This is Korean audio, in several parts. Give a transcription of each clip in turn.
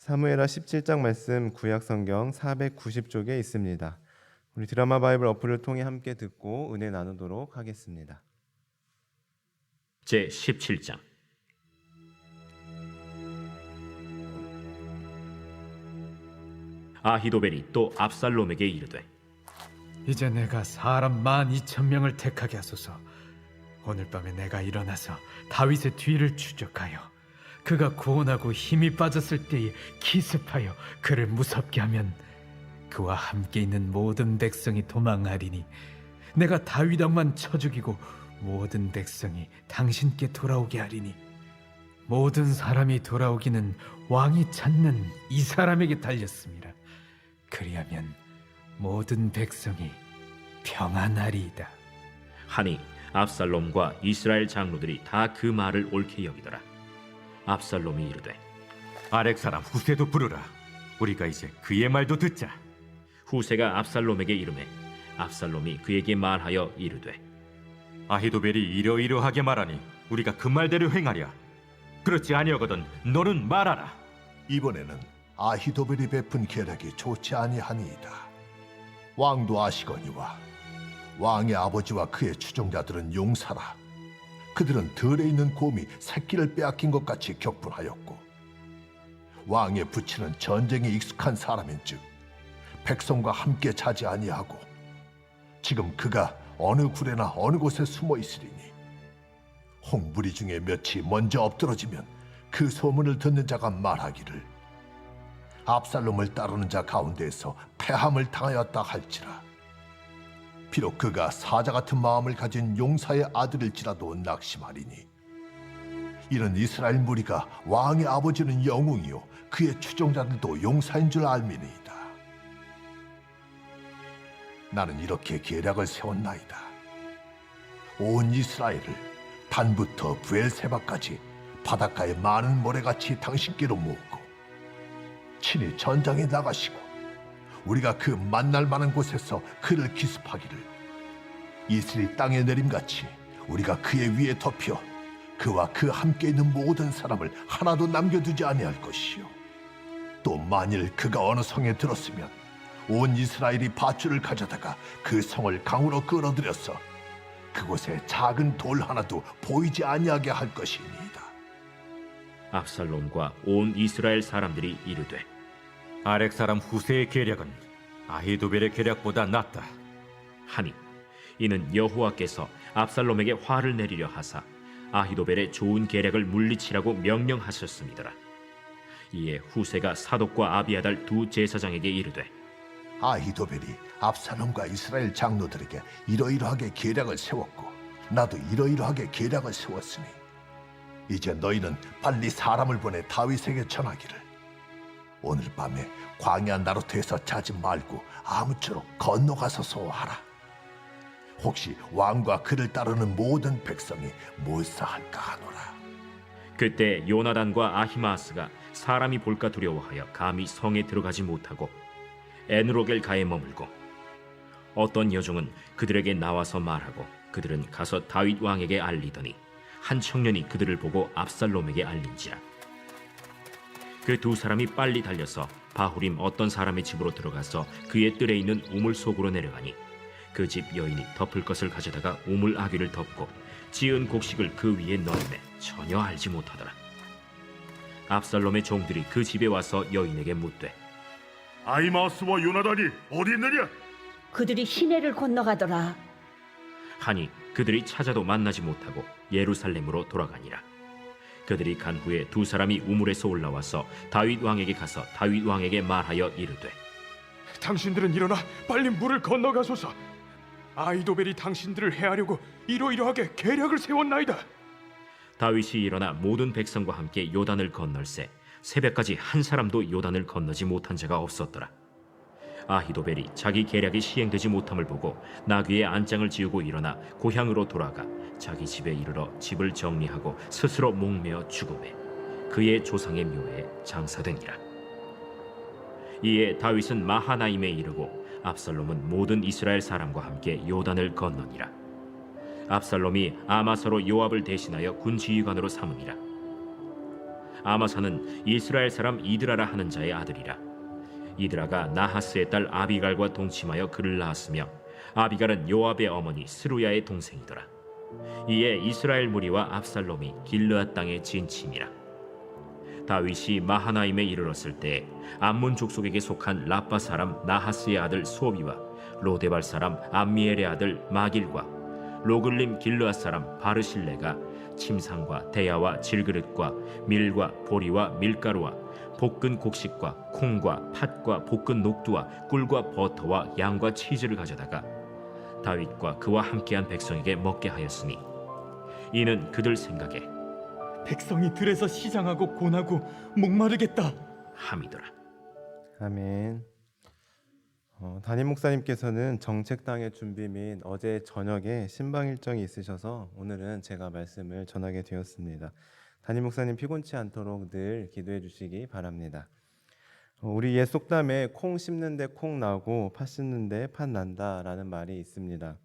사무엘하 17장 말씀 구약 성경 490쪽에 있습니다. 우리 드라마 바이블 어플을 통해 함께 듣고 은혜 나누도록 하겠습니다. 제 17장. 아히도벨이 또 압살롬에게 이르되, 이제 내가 사람 12,000명을 택하게 하소서. 오늘 밤에 내가 일어나서 다윗의 뒤를 추적하여 그가 고온하고 힘이 빠졌을 때에 기습하여 그를 무섭게 하면 그와 함께 있는 모든 백성이 도망하리니 내가 다윗 왕만 쳐 죽이고 모든 백성이 당신께 돌아오게 하리니 모든 사람이 돌아오기는 왕이 찾는 이 사람에게 달렸습니다. 그리하면 모든 백성이 평안하리이다. 하니 압살롬과 이스라엘 장로들이 다 그 말을 옳게 여기더라. 압살롬이 이르되, 아렉 사람 후세도 부르라. 우리가 이제 그의 말도 듣자. 후세가 압살롬에게 이르매 압살롬이 그에게 말하여 이르되, 아히도벨이 이러이러하게 말하니 우리가 그 말대로 행하랴. 그렇지 아니하거든 너는 말하라. 이번에는 아히도벨이 베푼 계략이 좋지 아니하니이다. 왕도 아시거니와 왕의 아버지와 그의 추종자들은 용사라. 그들은 들에 있는 곰이 새끼를 빼앗긴 것 같이 격분하였고 왕의 부친은 전쟁에 익숙한 사람인즉 백성과 함께 자지 아니하고 지금 그가 어느 굴에나 어느 곳에 숨어 있으리니 홍무리 중에 몇이 먼저 엎드러지면 그 소문을 듣는 자가 말하기를 압살롬을 따르는 자 가운데에서 패함을 당하였다 할지라. 비록 그가 사자 같은 마음을 가진 용사의 아들일지라도 낙심하리니 이는 이스라엘 무리가 왕의 아버지는 영웅이요 그의 추종자들도 용사인 줄 알미니이다. 나는 이렇게 계략을 세웠나이다. 온 이스라엘을 단부터 부엘세바까지 바닷가의 많은 모래같이 당신께로 모으고 친히 전장에 나가시고 우리가 그 만날 만한 곳에서 그를 기습하기를 이슬이 땅에 내림같이 우리가 그의 위에 덮여 그와 그 함께 있는 모든 사람을 하나도 남겨두지 아니할 것이요 또 만일 그가 어느 성에 들었으면 온 이스라엘이 밧줄을 가져다가 그 성을 강으로 끌어들여서 그곳에 작은 돌 하나도 보이지 아니하게 할 것이니이다. 압살롬과 온 이스라엘 사람들이 이르되, 아렉 사람 후세의 계략은 아히도벨의 계략보다 낫다 하니 이는 여호와께서 압살롬에게 화를 내리려 하사 아히도벨의 좋은 계략을 물리치라고 명령하셨음이더라. 이에 후세가 사독과 아비아달 두 제사장에게 이르되, 아히도벨이 압살롬과 이스라엘 장로들에게 이러이러하게 계략을 세웠고 나도 이러이러하게 계략을 세웠으니 이제 너희는 빨리 사람을 보내 다윗에게 전하기를 오늘 밤에 광야 나루트에서 자지 말고 아무쪼록 건너가서서 하라. 혹시 왕과 그를 따르는 모든 백성이 몰사할까 하노라. 그때 요나단과 아히마아스가 사람이 볼까 두려워하여 감히 성에 들어가지 못하고 에누로겔가에 머물고 어떤 여종은 그들에게 나와서 말하고 그들은 가서 다윗 왕에게 알리더니 한 청년이 그들을 보고 압살롬에게 알린지라. 그 두 사람이 빨리 달려서 바후림 어떤 사람의 집으로 들어가서 그의 뜰에 있는 우물 속으로 내려가니 그 집 여인이 덮을 것을 가져다가 우물 아귀를 덮고 지은 곡식을 그 위에 넣음에 전혀 알지 못하더라. 압살롬의 종들이 그 집에 와서 여인에게 묻되, 아히마아스와 요나단이 어디 있느냐? 그들이 시내를 건너가더라. 하니 그들이 찾아도 만나지 못하고 예루살렘으로 돌아가니라. 그들이 간 후에 두 사람이 우물에서 올라와서 다윗 왕에게 가서 다윗 왕에게 말하여 이르되, 당신들은 일어나 빨리 물을 건너가소서. 아히도벨이 당신들을 해하려고 이러이러하게 계략을 세웠나이다. 다윗이 일어나 모든 백성과 함께 요단을 건널새 새벽까지 한 사람도 요단을 건너지 못한 자가 없었더라. 아히도벨이 자기 계략이 시행되지 못함을 보고 나귀의 안장을 지우고 일어나 고향으로 돌아가 자기 집에 이르러 집을 정리하고 스스로 목매어 죽음에 그의 조상의 묘에 장사되니라. 이에 다윗은 마하나임에 이르고 압살롬은 모든 이스라엘 사람과 함께 요단을 건너니라. 압살롬이 아마사로 요압을 대신하여 군 지휘관으로 삼으니라. 아마사는 이스라엘 사람 이드라라 하는 자의 아들이라. 이드라가 나하스의 딸 아비갈과 동침하여 그를 낳았으며 아비갈은 요압의 어머니 스루야의 동생이더라. 이에 이스라엘 무리와 압살롬이 길르앗 땅에 진침이라. 다윗이 마하나임에 이르렀을 때 암몬 족속에게 속한 라빠 사람 나하스의 아들 소비와 로데발 사람 암미엘의 아들 마길과 로글림 길르앗 사람 바르실레가 침상과 대야와 질그릇과 밀과 보리와 밀가루와 볶은 곡식과 콩과 팥과 볶은 녹두와 꿀과 버터와 양과 치즈를 가져다가 다윗과 그와 함께한 백성에게 먹게 하였으니 이는 그들 생각에 백성이 들에서 시장하고 고나고 목마르겠다 함이더라. 아멘. 담임 목사님께서는 정책당의 준비 및 어제 저녁에 신방 일정이 있으셔서 오늘은 제가 말씀을 전하게 되었습니다. 담임 목사님 피곤치 않도록 늘 기도해 주시기 바랍니다. 우리 옛 속담에 콩 심는데 콩 나고 팥 심는데 팥 난다라는 말이 있습니다.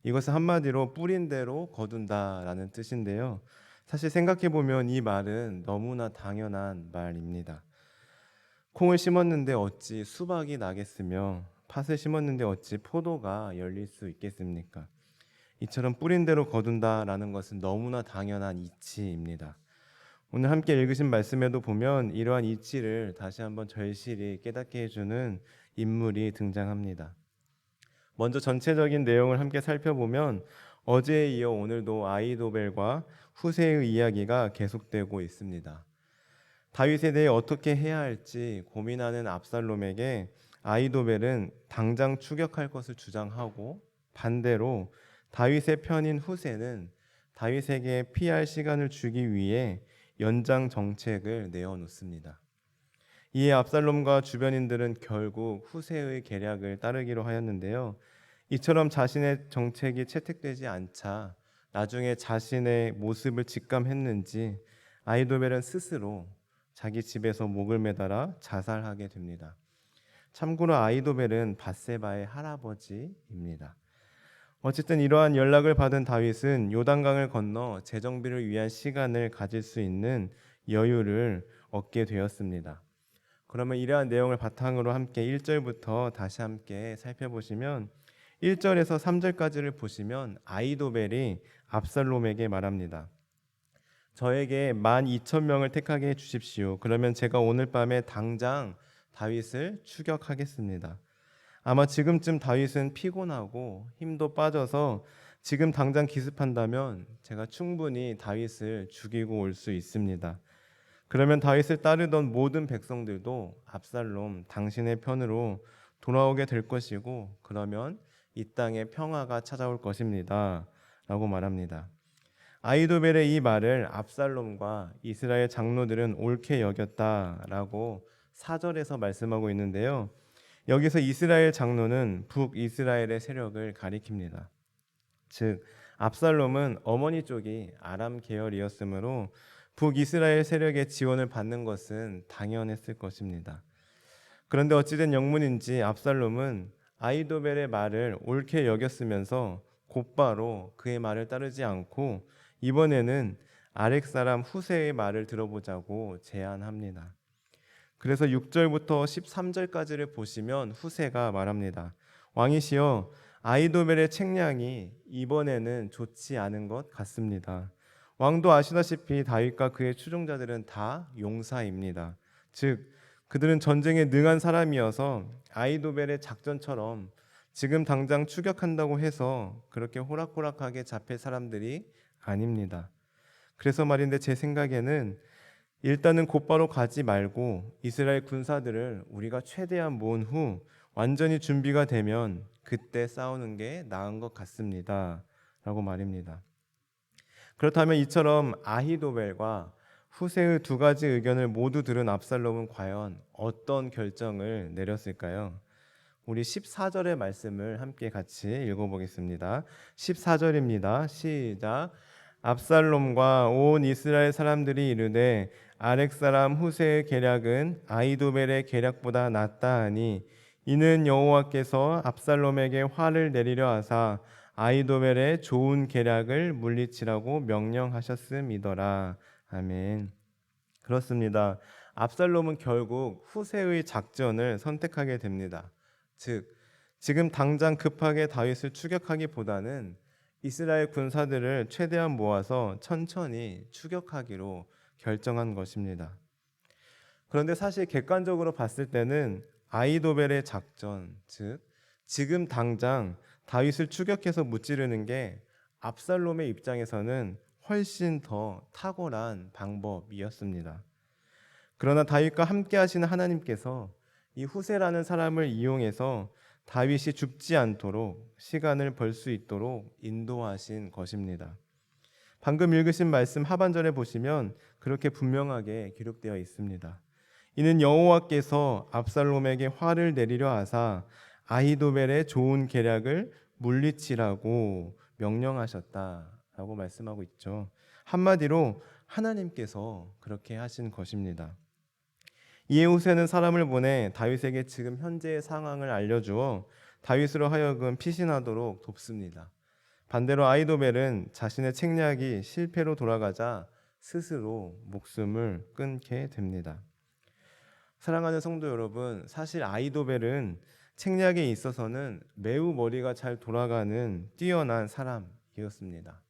이것은 한마디로 뿌린 대로 거둔다라는 뜻인데요. 사실 생각해 보면 이 말은 너무나 당연한 말입니다. 콩을 심었는데 어찌 수박이 나겠으며 팥을 심었는데 어찌 포도가 열릴 수 있겠습니까? 이처럼 뿌린 대로 거둔다라는 것은 너무나 당연한 이치입니다. 오늘 함께 읽으신 말씀에도 보면 이러한 이치를 다시 한번 절실히 깨닫게 해주는 인물이 등장합니다. 먼저 전체적인 내용을 함께 살펴보면 어제에 이어 오늘도 아히도벨과 후세의 이야기가 계속되고 있습니다. 다윗에 대해 어떻게 해야 할지 고민하는 압살롬에게 아히도벨은 당장 추격할 것을 주장하고 반대로 다윗의 편인 후세는 다윗에게 피할 시간을 주기 위해 연장 정책을 내어놓습니다. 이에 압살롬과 주변인들은 결국 후세의 계략을 따르기로 하였는데요. 이처럼 자신의 정책이 채택되지 않자 나중에 자신의 모습을 직감했는지 아히도벨은 스스로 자기 집에서 목을 매달아 자살하게 됩니다. 참고로 아히도벨은 밧세바의 할아버지입니다. 어쨌든 이러한 연락을 받은 다윗은 요단강을 건너 재정비를 위한 시간을 가질 수 있는 여유를 얻게 되었습니다. 그러면 이러한 내용을 바탕으로 함께 1절부터 다시 함께 살펴보시면 1절에서 3절까지를 보시면 아히도벨이 압살롬에게 말합니다. 저에게 12,000명을 택하게 해주십시오. 그러면 제가 오늘 밤에 당장 다윗을 추격하겠습니다. 아마 지금쯤 다윗은 피곤하고 힘도 빠져서 지금 당장 기습한다면 제가 충분히 다윗을 죽이고 올 수 있습니다. 그러면 다윗을 따르던 모든 백성들도 압살롬 당신의 편으로 돌아오게 될 것이고 그러면 이 땅에 평화가 찾아올 것입니다. 라고 말합니다. 아히도벨의 이 말을 압살롬과 이스라엘 장로들은 옳게 여겼다라고 4절에서 말씀하고 있는데요. 여기서 이스라엘 장로는 북이스라엘의 세력을 가리킵니다. 즉 압살롬은 어머니 쪽이 아람 계열이었으므로 북이스라엘 세력의 지원을 받는 것은 당연했을 것입니다. 그런데 어찌된 영문인지 압살롬은 아히도벨의 말을 옳게 여겼으면서 곧바로 그의 말을 따르지 않고 이번에는 아렉 사람 후세의 말을 들어보자고 제안합니다. 그래서 6절부터 13절까지를 보시면 후세가 말합니다. 왕이시여, 아히도벨의 책량이 이번에는 좋지 않은 것 같습니다. 왕도 아시다시피 다윗과 그의 추종자들은 다 용사입니다. 즉 그들은 전쟁에 능한 사람이어서 아히도벨의 작전처럼 지금 당장 추격한다고 해서 그렇게 호락호락하게 잡힐 사람들이 아닙니다. 그래서 말인데 제 생각에는 일단은 곧바로 가지 말고 이스라엘 군사들을 우리가 최대한 모은 후 완전히 준비가 되면 그때 싸우는 게 나은 것 같습니다. 라고 말입니다. 그렇다면 이처럼 아히도벨과 후세의 두 가지 의견을 모두 들은 압살롬은 과연 어떤 결정을 내렸을까요? 우리 14절의 말씀을 함께 같이 읽어보겠습니다. 14절입니다. 시작. 압살롬과 온 이스라엘 사람들이 이르되 아렉 사람 후세의 계략은 아히도벨의 계략보다 낫다 하니 이는 여호와께서 압살롬에게 화를 내리려 하사 아히도벨의 좋은 계략을 물리치라고 명령하셨음이더라. 아멘. 그렇습니다. 압살롬은 결국 후세의 작전을 선택하게 됩니다. 즉, 지금 당장 급하게 다윗을 추격하기보다는 이스라엘 군사들을 최대한 모아서 천천히 추격하기로 결정한 것입니다. 그런데 사실 객관적으로 봤을 때는 아히도벨의 작전, 즉 지금 당장 다윗을 추격해서 무찌르는 게 압살롬의 입장에서는 훨씬 더 탁월한 방법이었습니다. 그러나 다윗과 함께 하시는 하나님께서 이 후세라는 사람을 이용해서 다윗이 죽지 않도록 시간을 벌 수 있도록 인도하신 것입니다. 방금 읽으신 말씀 하반절에 보시면 그렇게 분명하게 기록되어 있습니다. 이는 여호와께서 압살롬에게 화를 내리려 하사 아히도벨의 좋은 계략을 물리치라고 명령하셨다라고 말씀하고 있죠. 한마디로 하나님께서 그렇게 하신 것입니다. 이에 후세는 사람을 보내 다윗에게 지금 현재의 상황을 알려주어 다윗으로 하여금 피신하도록 돕습니다. 반대로 아히도벨은 자신의 책략이 실패로 돌아가자 스스로 목숨을 끊게 됩니다. 사랑하는 성도 여러분, 사실 아히도벨은 책략에 있어서는 매우 머리가 잘 돌아가는 뛰어난 사람이었습니다.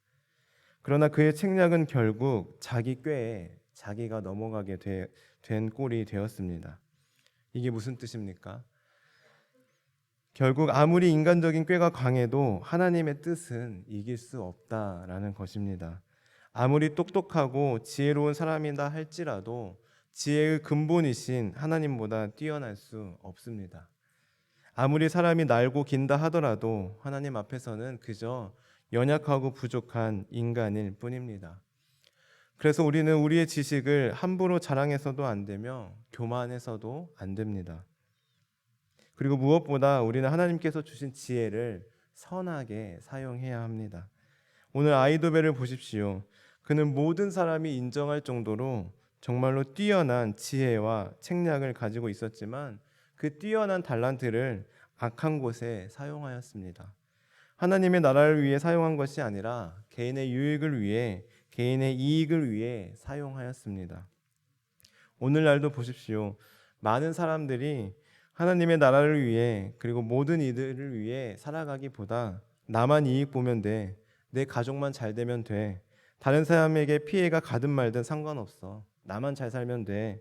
그러나 그의 책략은 결국 자기 꾀에 자기가 넘어가게 된 꼴이 되었습니다. 이게 무슨 뜻입니까? 결국 아무리 인간적인 꾀가 강해도 하나님의 뜻은 이길 수 없다라는 것입니다. 아무리 똑똑하고 지혜로운 사람이다 할지라도 지혜의 근본이신 하나님보다 뛰어날 수 없습니다. 아무리 사람이 날고 긴다 하더라도 하나님 앞에서는 그저 연약하고 부족한 인간일 뿐입니다. 그래서 우리는 우리의 지식을 함부로 자랑해서도 안 되며 교만해서도 안 됩니다. 그리고 무엇보다 우리는 하나님께서 주신 지혜를 선하게 사용해야 합니다. 오늘 아히도벨을 보십시오. 그는 모든 사람이 인정할 정도로 정말로 뛰어난 지혜와 책략을 가지고 있었지만 그 뛰어난 달란트를 악한 곳에 사용하였습니다. 하나님의 나라를 위해 사용한 것이 아니라 개인의 유익을 위해, 개인의 이익을 위해 사용하였습니다. 오늘날도 보십시오. 많은 사람들이 하나님의 나라를 위해 그리고 모든 이들을 위해 살아가기보다 나만 이익 보면 돼, 내 가족만 잘 되면 돼, 다른 사람에게 피해가 가든 말든 상관없어, 나만 잘 살면 돼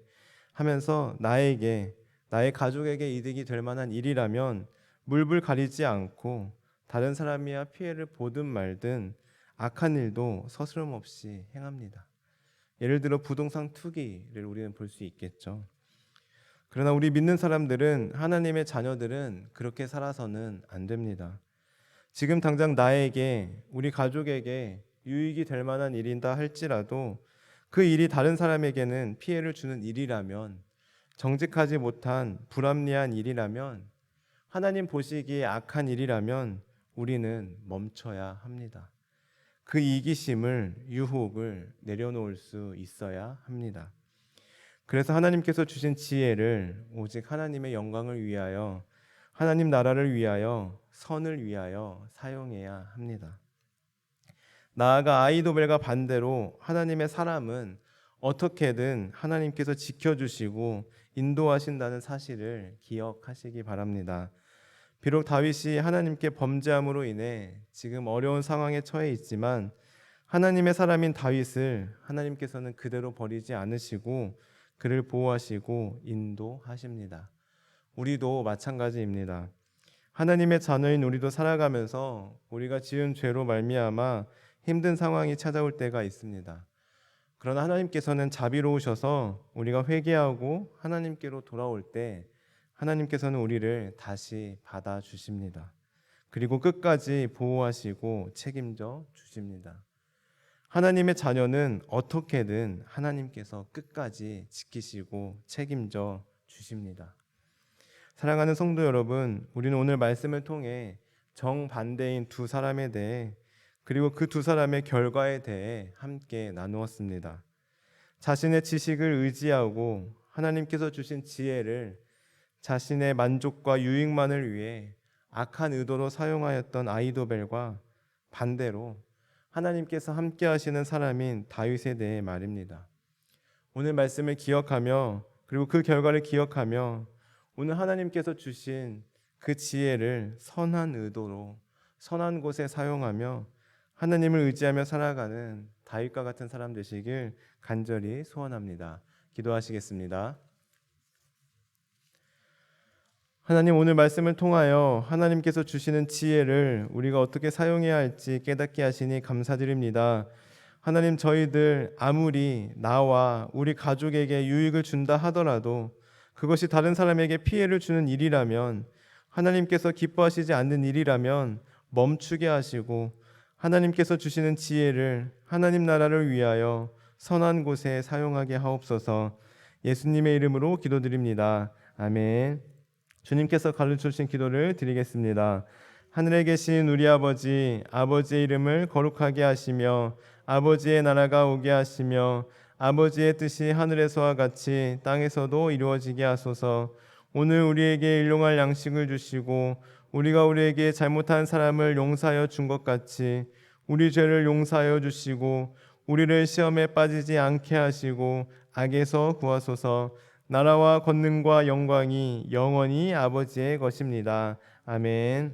하면서 나에게, 나의 가족에게 이득이 될 만한 일이라면 물불 가리지 않고 다른 사람이야 피해를 보든 말든 악한 일도 서스럼없이 행합니다. 예를 들어 부동산 투기를 우리는 볼 수 있겠죠. 그러나 우리 믿는 사람들은, 하나님의 자녀들은 그렇게 살아서는 안 됩니다. 지금 당장 나에게, 우리 가족에게 유익이 될 만한 일이다 할지라도 그 일이 다른 사람에게는 피해를 주는 일이라면, 정직하지 못한 불합리한 일이라면, 하나님 보시기에 악한 일이라면 우리는 멈춰야 합니다. 그 이기심을, 유혹을 내려놓을 수 있어야 합니다. 그래서 하나님께서 주신 지혜를 오직 하나님의 영광을 위하여, 하나님 나라를 위하여, 선을 위하여 사용해야 합니다. 나아가 아히도벨과 반대로 하나님의 사람은 어떻게든 하나님께서 지켜주시고 인도하신다는 사실을 기억하시기 바랍니다. 비록 다윗이 하나님께 범죄함으로 인해 지금 어려운 상황에 처해 있지만 하나님의 사람인 다윗을 하나님께서는 그대로 버리지 않으시고 그를 보호하시고 인도하십니다. 우리도 마찬가지입니다. 하나님의 자녀인 우리도 살아가면서 우리가 지은 죄로 말미암아 힘든 상황이 찾아올 때가 있습니다. 그러나 하나님께서는 자비로우셔서 우리가 회개하고 하나님께로 돌아올 때 하나님께서는 우리를 다시 받아주십니다. 그리고 끝까지 보호하시고 책임져 주십니다. 하나님의 자녀는 어떻게든 하나님께서 끝까지 지키시고 책임져 주십니다. 사랑하는 성도 여러분, 우리는 오늘 말씀을 통해 정반대인 두 사람에 대해, 그리고 그 두 사람의 결과에 대해 함께 나누었습니다. 자신의 지식을 의지하고 하나님께서 주신 지혜를 자신의 만족과 유익만을 위해 악한 의도로 사용하였던 아히도벨과 반대로 하나님께서 함께 하시는 사람인 다윗에 대해 말입니다. 오늘 말씀을 기억하며 그리고 그 결과를 기억하며 오늘 하나님께서 주신 그 지혜를 선한 의도로 선한 곳에 사용하며 하나님을 의지하며 살아가는 다윗과 같은 사람 되시길 간절히 소원합니다. 기도하시겠습니다. 하나님, 오늘 말씀을 통하여 하나님께서 주시는 지혜를 우리가 어떻게 사용해야 할지 깨닫게 하시니 감사드립니다. 하나님, 저희들 아무리 나와 우리 가족에게 유익을 준다 하더라도 그것이 다른 사람에게 피해를 주는 일이라면, 하나님께서 기뻐하시지 않는 일이라면 멈추게 하시고 하나님께서 주시는 지혜를 하나님 나라를 위하여 선한 곳에 사용하게 하옵소서. 예수님의 이름으로 기도드립니다. 아멘. 주님께서 가르쳐 주신 기도를 드리겠습니다. 하늘에 계신 우리 아버지, 아버지의 이름을 거룩하게 하시며 아버지의 나라가 오게 하시며 아버지의 뜻이 하늘에서와 같이 땅에서도 이루어지게 하소서. 오늘 우리에게 일용할 양식을 주시고 우리가 우리에게 잘못한 사람을 용서하여 준 것 같이 우리 죄를 용서하여 주시고 우리를 시험에 빠지지 않게 하시고 악에서 구하소서. 나라와 권능과 영광이 영원히 아버지의 것입니다. 아멘.